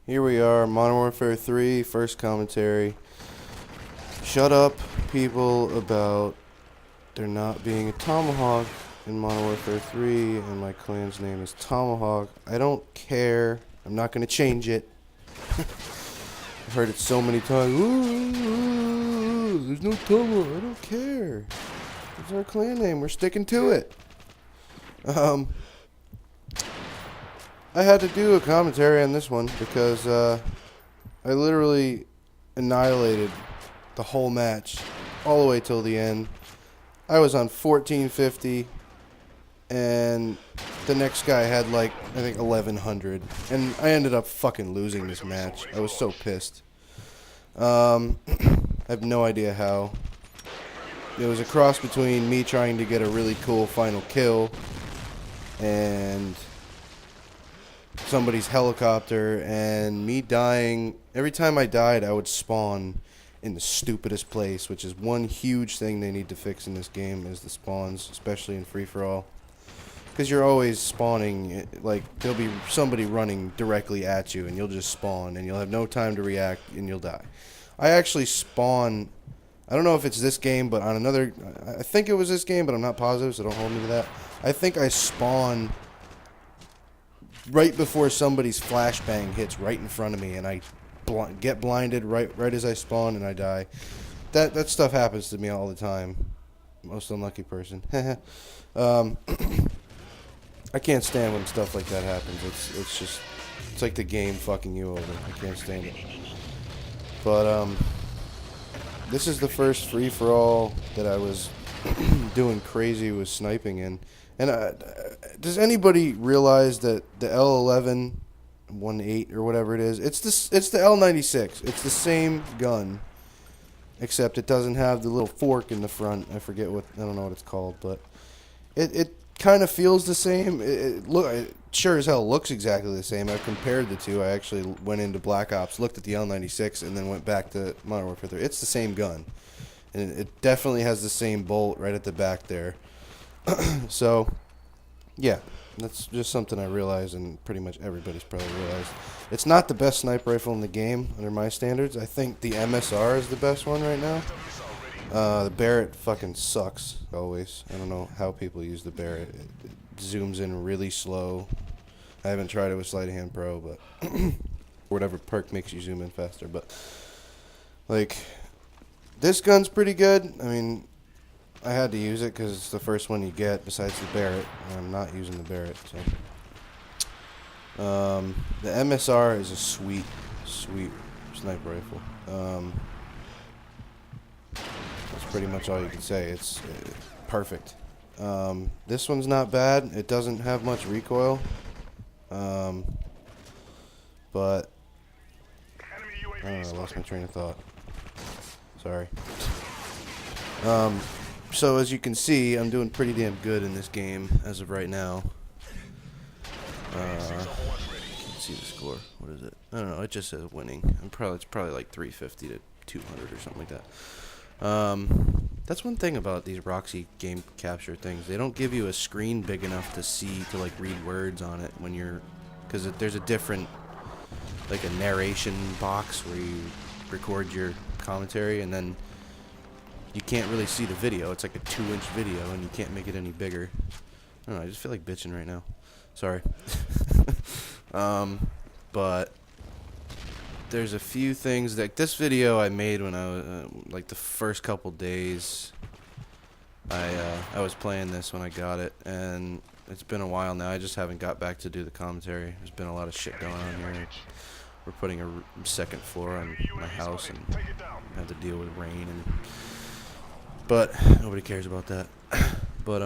Here we are, Modern Warfare 3, first commentary. Shut up, people, about there not being a Tomahawk in Modern Warfare 3, and my clan's name is Tomahawk. I don't care. I'm not going to change it. I've heard it so many times. Ooh, there's no Tomahawk. I don't care. It's our clan name. We're sticking to it. I had to do a commentary on this one because I literally annihilated the whole match all the way till the end. I was on 1450 and the next guy had like, I think 1100, and I ended up fucking losing this match. I was so pissed. I have no idea how. It was a cross between me trying to get a really cool final kill and somebody's helicopter, and me dying. Every time I died, I would spawn in the stupidest place, which is one huge thing they need to fix in this game, is the spawns, especially in free-for-all. Because you're always spawning, like, there'll be somebody running directly at you, and you'll just spawn, and you'll have no time to react, and you'll die. I actually spawn, I don't know if it's this game, but on another, I think it was this game, but I'm not positive, so don't hold me to that. I think I spawn right before somebody's flashbang hits right in front of me, and I get blinded right as I spawn, and I die. That stuff happens to me all the time. Most unlucky person. I can't stand when stuff like that happens. It's like the game fucking you over. I can't stand it. But this is the first free for all that I was doing crazy with sniping in. And does anybody realize that the L11-18 or whatever it is, it's the L96. It's the same gun, except it doesn't have the little fork in the front. I don't know what it's called, but it kind of feels the same. It sure as hell looks exactly the same. I've compared the two. I actually went into Black Ops, looked at the L96, and then went back to Modern Warfare 3. It's the same gun, and it definitely has the same bolt right at the back there. So, yeah, that's just something I realized, and pretty much everybody's probably realized. It's not the best sniper rifle in the game, under my standards. I think the MSR is the best one right now. The Barrett fucking sucks, always. I don't know how people use the Barrett. It zooms in really slow. I haven't tried it with Sleight of Hand Pro, but whatever perk makes you zoom in faster. But, like, this gun's pretty good. I mean, I had to use it because it's the first one you get besides the Barrett. I'm not using the Barrett, so. The MSR is a sweet sniper rifle. That's pretty much all you can say. It's perfect. This one's not bad. It doesn't have much recoil. But I don't know, I lost my train of thought. Sorry. So as you can see, I'm doing pretty damn good in this game as of right now. Can't see the score. What is it? I don't know. It just says winning. It's probably like 350 to 200 or something like that. That's one thing about these Roxy game capture things. They don't give you a screen big enough to see, to like read words on it when you're, because there's a different, like a narration box where you record your commentary, and then you can't really see the video. It's like a 2-inch video, and you can't make it any bigger. I don't know, I just feel like bitching right now. Sorry. But there's a few things, like this video I made when I was, like the first couple days, I was playing this when I got it, and it's been a while now. I just haven't got back to do the commentary. There's been a lot of shit going on here. We're putting a second floor on my house, and have to deal with rain, but nobody cares about that. But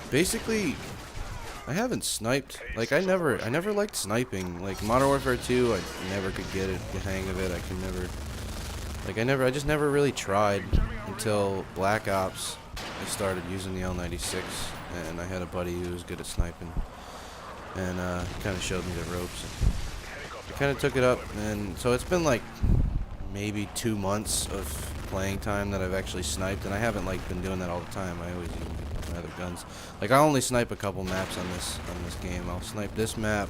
basically, I haven't sniped. Like I never liked sniping. Like Modern Warfare 2, I never could get the hang of it. I just never really tried until Black Ops. I started using the L96, and I had a buddy who was good at sniping, and kind of showed me the ropes. I kind of took it up, and so it's been like maybe 2 months of playing time that I've actually sniped, and I haven't like been doing that all the time. I always use my other guns. Like I only snipe a couple maps on this game. I'll snipe this map,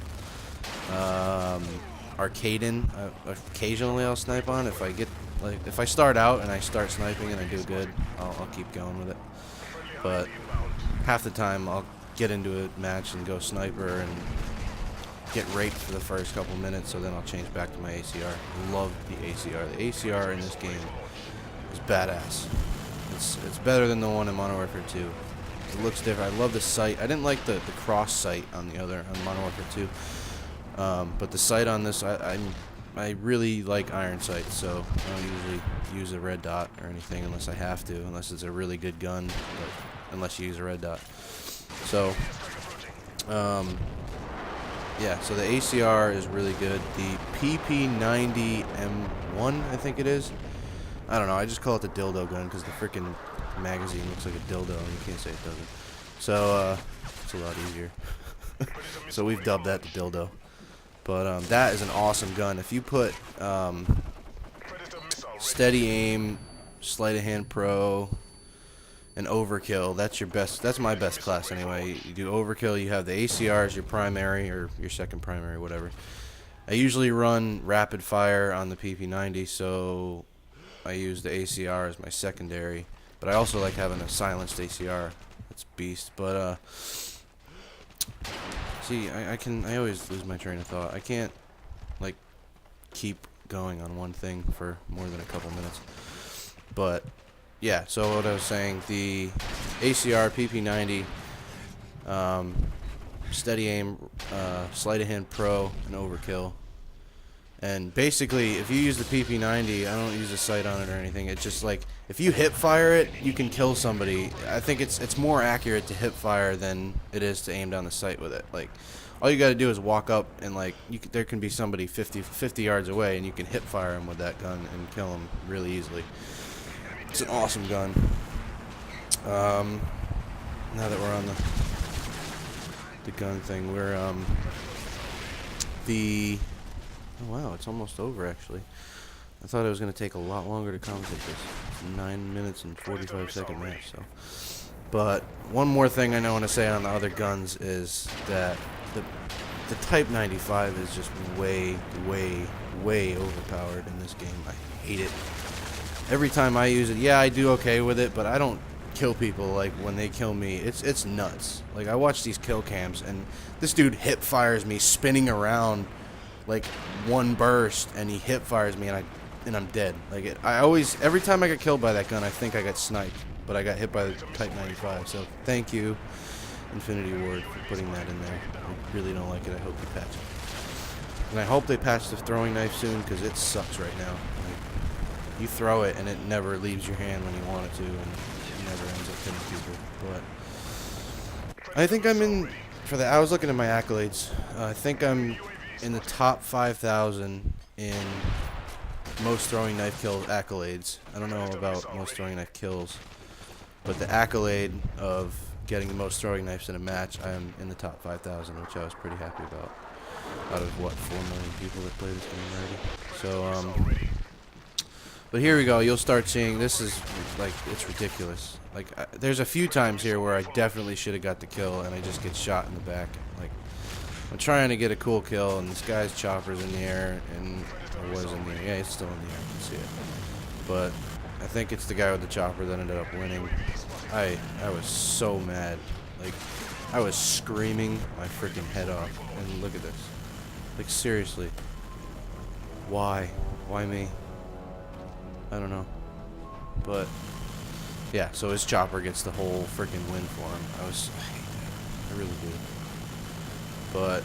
Arcaden. Occasionally I'll snipe on. If I get if I start out and I start sniping and I do good, I'll keep going with it. But half the time I'll get into a match and go sniper and get raped for the first couple minutes, so then I'll change back to my ACR. Love the ACR. The ACR in this game is badass. It's better than the one in Modern Warfare 2. It looks different. I love the sight. I didn't like the cross sight on Modern Warfare 2. But the sight on this, I really like iron sights, so I don't usually use a red dot or anything unless I have to, unless it's a really good gun, but unless you use a red dot. So, yeah, so the ACR is really good. The PP90M1, I think it is. I don't know, I just call it the dildo gun because the freaking magazine looks like a dildo and you can't say it doesn't. So, it's a lot easier. So we've dubbed that the dildo. But that is an awesome gun. If you put steady aim, sleight of hand pro, and overkill, that's your best. That's my best class anyway. You do overkill. You have the ACR as your primary or your second primary, whatever. I usually run rapid fire on the PP90, so I use the ACR as my secondary. But I also like having a silenced ACR. It's beast. But see, I always lose my train of thought. I can't, like, keep going on one thing for more than a couple minutes. But, yeah, so what I was saying, the ACR, PP90, steady aim, sleight of hand pro, and overkill. And basically, if you use the PP90, I don't use a sight on it or anything. It's just like, if you hip fire it, you can kill somebody. I think it's more accurate to hip fire than it is to aim down the sight with it. Like, all you got to do is walk up and, like, there can be somebody 50 yards away, and you can hip fire him with that gun and kill him really easily. It's an awesome gun. Now that we're on the gun thing, we're oh, wow, it's almost over, actually. I thought it was going to take a lot longer to commentate this. It's 9 minutes and 45-second match, so. But one more thing I want to say on the other guns is that the Type 95 is just way, way, way overpowered in this game. I hate it. Every time I use it, yeah, I do okay with it, but I don't kill people like when they kill me. It's nuts. Like, I watch these kill cams, and this dude hip fires me spinning around like one burst, and he hip fires me, and I'm dead. Like, every time I get killed by that gun, I think I got sniped, but I got hit by the Type 95. So thank you, Infinity Ward, for putting that in there. I really don't like it. I hope they patch it, and I hope they patch the throwing knife soon, because it sucks right now. Like, you throw it and it never leaves your hand when you want it to, and it never ends up killing people. But I think I'm in for the. I was looking at my accolades. I think I'm in the top 5,000 in most throwing knife kill accolades. I don't know about most throwing knife kills, but the accolade of getting the most throwing knives in a match, I am in the top 5,000, which I was pretty happy about. Out of what, 4 million people that play this game already. So but here we go. You'll start seeing this is like, it's ridiculous. Like, there's a few times here where I definitely should have got the kill, and I just get shot in the back. Like, I'm trying to get a cool kill, and this guy's chopper's in the air, and it was in the air. Yeah, it's still in the air. I can see it. But I think it's the guy with the chopper that ended up winning. I was so mad. Like, I was screaming my freaking head off. And look at this. Like, seriously. Why? Why me? I don't know. But yeah, so his chopper gets the whole freaking win for him. I hate that. I really do. But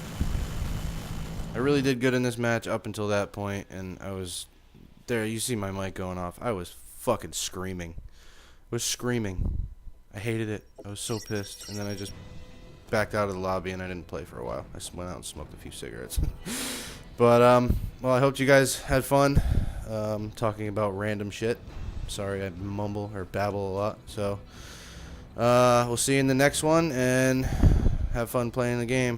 I really did good in this match up until that point, and I was there. You see my mic going off. I was fucking screaming. I was screaming. I hated it. I was so pissed. And then I just backed out of the lobby, and I didn't play for a while. I just went out and smoked a few cigarettes. But well, I hope you guys had fun talking about random shit. Sorry I mumble or babble a lot. So we'll see you in the next one, and have fun playing the game.